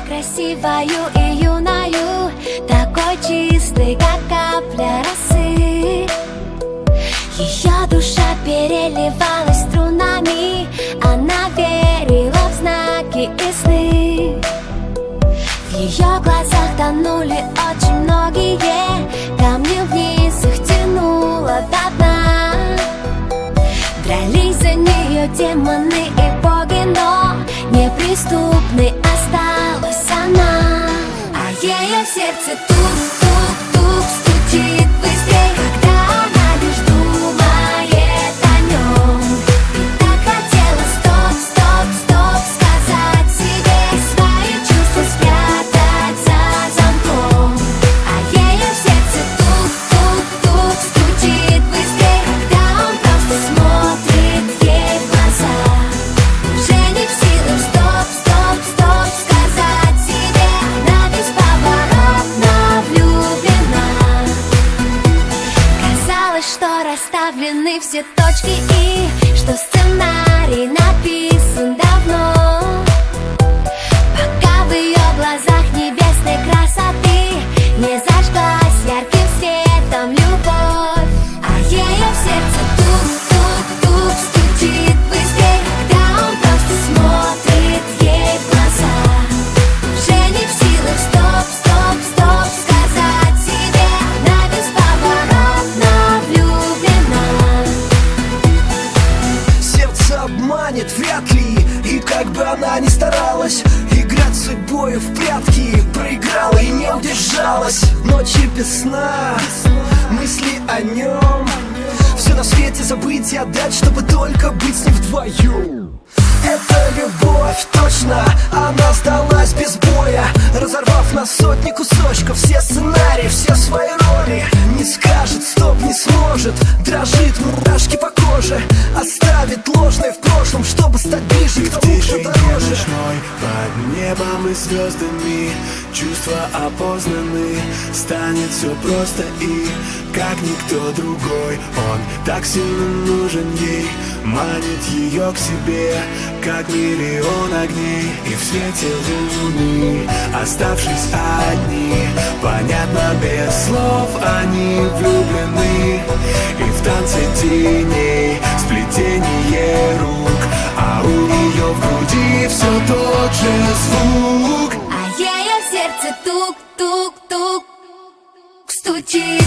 красивою и юною, такой чистой, как капля росы. Ее душа переливалась струнами, она верила в знаки и сны. В ее глазах тонули очень многие камни, вниз их тянуло до дна. Дрались за нее демоны и боги, но неприступной осталась она. А ее сердце тук-тук-тук стучит быстрее, когда она лишь думает о нем. И так хотела стоп-стоп-стоп сказать себе, свои чувства спрятать за замком. А ее сердце тук-тук-тук стучит быстрее, когда он просто смотрит ей в глаза. Уже не в силах стоп-стоп-стоп сказать себе, она бесповоротно влюблена. Казалось, что расставлены все точки и что сценарий написан давно, пока в ее глазах небесной красоты не зажглась ярким светом любовь. А ее сердце тук-тук-тук стучит быстрее, когда он просто смотрит ей в глаза. Уже не в силах стоп-стоп-стоп сказать себе, она бесповоротно влюблена. Сердце обманет вряд ли, и как бы она ни старалась играть с судьбой в прятки, проиграла и не удержалась. Ночи без сна, мысли о нем, все на свете забыть и отдать, чтобы только быть с ним вдвоем. Это любовь, точно, она сдалась без боя, разорвав на сотни кусочков все сценарии, все свои роли. Не скажет стоп, не сможет, дрожит, мурашки по коже, оставит ложное в прошлом, чтобы стать ближе к тому, кто дороже. Ночной, под небом и звездами чувства опознаны, станет все просто и как никто другой. Он так сильно нужен ей, манит ее к себе, как миллион огней. И в свете луны, оставшись одни, понятно без слов, они влюблены. И в танце теней, сплетение рук, а у нее в груди все тот же звук. А ее сердце тук-тук-тук стучит